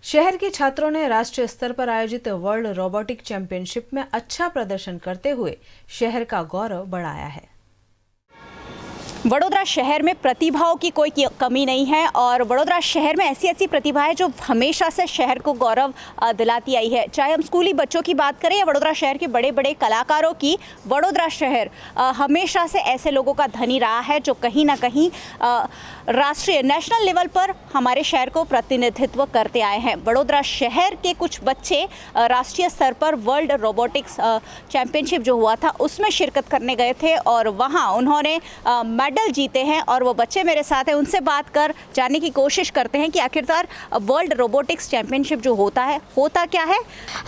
शहर के छात्रों ने राष्ट्रीय स्तर पर आयोजित वर्ल्ड रोबोटिक चैंपियनशिप में अच्छा प्रदर्शन करते हुए शहर का गौरव बढ़ाया है। वडोदरा शहर में प्रतिभाओं की कोई कमी नहीं है और वडोदरा शहर में ऐसी ऐसी प्रतिभाएं जो हमेशा से शहर को गौरव दिलाती आई है। चाहे हम स्कूली बच्चों की बात करें या वडोदरा शहर के बड़े बड़े कलाकारों की, वडोदरा शहर हमेशा से ऐसे लोगों का धनी रहा है जो कहीं ना कहीं राष्ट्रीय नेशनल लेवल पर हमारे शहर को प्रतिनिधित्व करते आए हैं। वडोदरा शहर के कुछ बच्चे राष्ट्रीय स्तर पर वर्ल्ड रोबोटिक्स चैंपियनशिप जो हुआ था उसमें शिरकत करने गए थे और वहाँ उन्होंने मेडल जीते हैं और वो बच्चे मेरे साथ हैं। उनसे बात कर जानने की कोशिश करते हैं कि आखिरकार वर्ल्ड रोबोटिक्स चैंपियनशिप जो होता क्या है।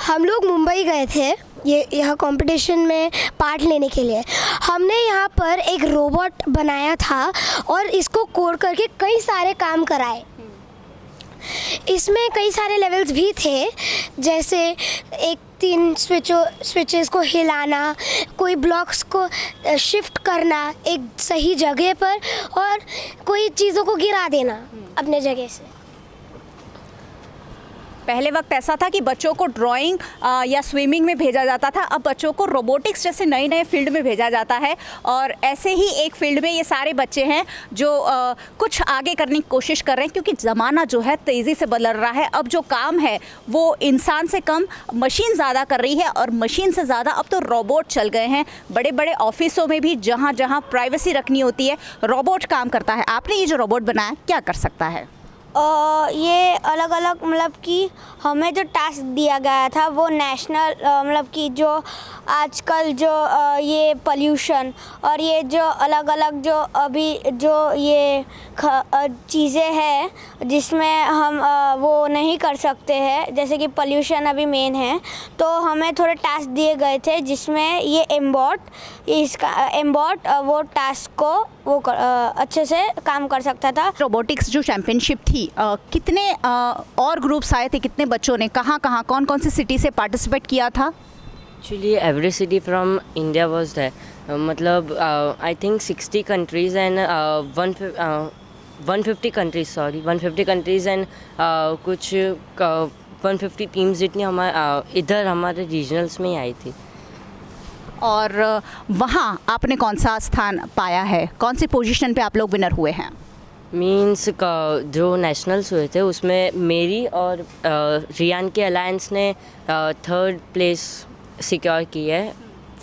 हम लोग मुंबई गए थे यह कंपटीशन में पार्ट लेने के लिए। हमने यहाँ पर एक रोबोट बनाया था और इसको कोड करके कई सारे काम कराए। इसमें कई सारे लेवल्स भी थे, जैसे एक 3 स्विचेस को हिलाना, कोई ब्लॉक्स को शिफ्ट करना एक सही जगह पर और कोई चीज़ों को गिरा देना अपने जगह से। पहले वक्त ऐसा था कि बच्चों को ड्राइंग या स्विमिंग में भेजा जाता था, अब बच्चों को रोबोटिक्स जैसे नए नए फील्ड में भेजा जाता है और ऐसे ही एक फील्ड में ये सारे बच्चे हैं जो कुछ आगे करने की कोशिश कर रहे हैं, क्योंकि ज़माना जो है तेज़ी से बदल रहा है। अब जो काम है वो इंसान से कम मशीन ज़्यादा कर रही है और मशीन से ज़्यादा अब तो रोबोट चल गए हैं। बड़े बड़े ऑफिसों में भी जहाँ जहाँ प्राइवेसी रखनी होती है रोबोट काम करता है। आपने ये जो रोबोट बनाया क्या कर सकता है? ये अलग अलग मतलब कि हमें जो टास्क दिया गया था वो नेशनल मतलब कि जो आजकल जो ये पोल्यूशन और ये जो अलग अलग जो अभी जो ये चीज़ें हैं जिसमें हम वो नहीं कर सकते हैं, जैसे कि पोल्यूशन अभी मेन है, तो हमें थोड़े टास्क दिए गए थे जिसमें ये एम्बॉट वो टास्क को वो अच्छे से काम कर सकता था। रोबोटिक्स जो चैंपियनशिप थी कितने और ग्रुप्स आए थे, कितने बच्चों ने कहाँ कौन कौन सी सिटी से पार्टिसिपेट किया था? Actually, every city from India was there. मतलब I think 60 countries and 150 countries, sorry, 150 countries and कुछ 150 टीम्स जितनी हमारे इधर हमारे रीजनल्स में ही आई थी। और वहाँ आपने कौन सा स्थान पाया है, कौन सी पोजीशन पे आप लोग विनर हुए हैं? मीन्स जो नेशनल्स हुए थे उसमें मेरी और रियान के अलायंस ने 3rd प्लेस सिक्योर की है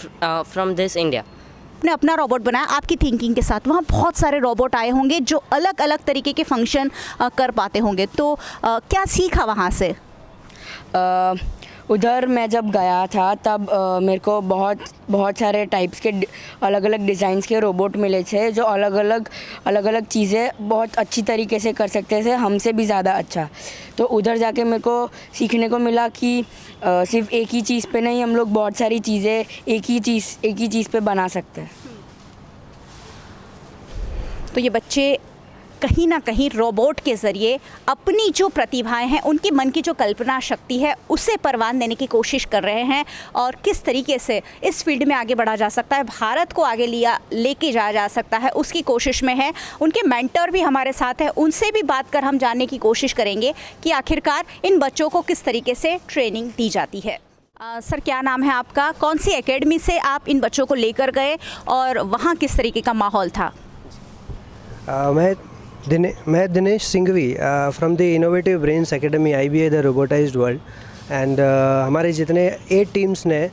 फ्रॉम दिस इंडिया। आपने अपना रोबोट बनाया आपकी थिंकिंग के साथ। वहाँ बहुत सारे रोबोट आए होंगे जो अलग अलग तरीके के फंक्शन कर पाते होंगे, तो क्या सीखा वहाँ से? उधर मैं जब गया था तब मेरे को बहुत सारे टाइप्स के अलग अलग डिज़ाइंस के रोबोट मिले थे जो अलग अलग चीज़ें बहुत अच्छी तरीके से कर सकते थे, हमसे भी ज़्यादा अच्छा। तो उधर जाके मेरे को सीखने को मिला कि सिर्फ एक ही चीज़ पे नहीं, हम लोग बहुत सारी चीज़ें एक ही चीज़ पे बना सकते हैं। तो ये बच्चे कहीं ना कहीं रोबोट के ज़रिए अपनी जो प्रतिभाएं हैं, उनके मन की जो कल्पना शक्ति है उसे परवान देने की कोशिश कर रहे हैं और किस तरीके से इस फील्ड में आगे बढ़ा जा सकता है, भारत को आगे लेके जाया जा सकता है, उसकी कोशिश में है। उनके मेंटर भी हमारे साथ हैं, उनसे भी बात कर हम जानने की कोशिश करेंगे कि आखिरकार इन बच्चों को किस तरीके से ट्रेनिंग दी जाती है। सर, क्या नाम है आपका? कौन सी एकेडमी से आप इन बच्चों को लेकर गए और वहाँ किस तरीके का माहौल था? मैं Dinesh Singhvi from the Innovative Brains Academy IBA the robotized world and हमारे जितने 8 टीम्स ने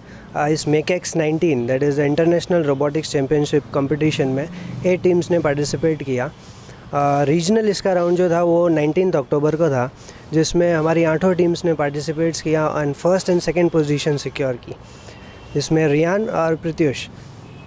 इस MakeX 19 that is international robotics championship competition में 8 टीम्स ने पार्टिसिपेट किया। रीजनल इसका राउंड जो था वो 19 अक्टूबर को था, जिसमें हमारी 8 टीम्स ने पार्टिसिपेट्स किया और 1st and 2nd position secure की, जिसमें रियान और प्रत्युष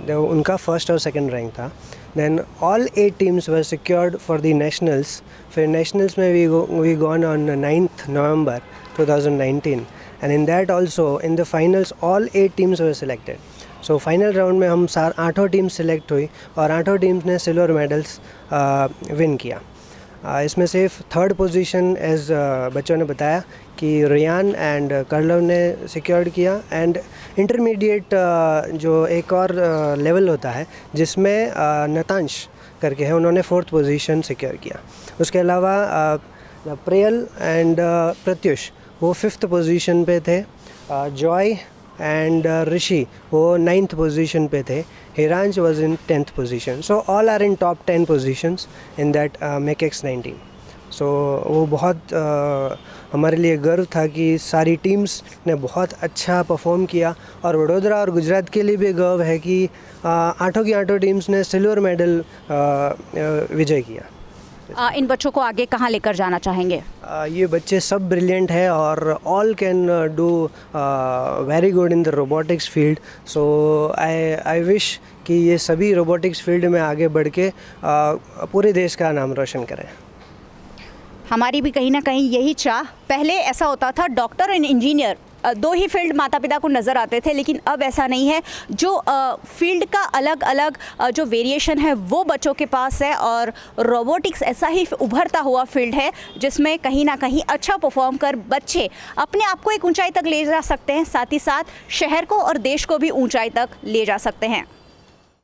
उनका 1st और 2nd रैंक था। Then all 8 teams were secured for the nationals. फिर nationals में we gone on 9th November 2019 and in that also in the finals all 8 teams were selected. So final round में हम 8 teams select हुई और 8 teams ने silver medals win किया। इसमें सिर्फ 3rd पोजीशन एज बच्चों ने बताया कि रियान एंड कर्लव ने सिक्योर्ड किया एंड इंटरमीडिएट जो एक और लेवल होता है जिसमें नतांश करके है, उन्होंने 4th पोजीशन सिक्योर किया। उसके अलावा प्रियल एंड प्रत्युष वो 5th पोजीशन पे थे, जॉय एंड ऋषि वो 9th पोजीशन पे थे, Hiransh was in 10th position. So all are in top 10 positions in that MakeX 19. So वो बहुत हमारे लिए गर्व था कि सारी टीम्स ने बहुत अच्छा परफॉर्म किया, और वडोदरा और गुजरात के लिए भी गर्व है कि आठों की आठों टीम्स ने सिल्वर मेडल विजय किया. इन बच्चों को आगे कहाँ लेकर जाना चाहेंगे? ये बच्चे सब ब्रिलियंट है और all can do very good in the robotics field. So I wish कि ये सभी रोबोटिक्स फील्ड में आगे बढ़ के पूरे देश का नाम रोशन करें. हमारी भी कहीं ना कहीं यही चाह. पहले ऐसा होता था डॉक्टर एंड इंजीनियर दो ही फील्ड माता पिता को नज़र आते थे, लेकिन अब ऐसा नहीं है. जो फील्ड का अलग अलग जो वेरिएशन है वो बच्चों के पास है, और रोबोटिक्स ऐसा ही उभरता हुआ फील्ड है जिसमें कहीं ना कहीं अच्छा परफॉर्म कर बच्चे अपने आप को एक ऊंचाई तक ले जा सकते हैं, साथ ही साथ शहर को और देश को भी ऊंचाई तक ले जा सकते हैं.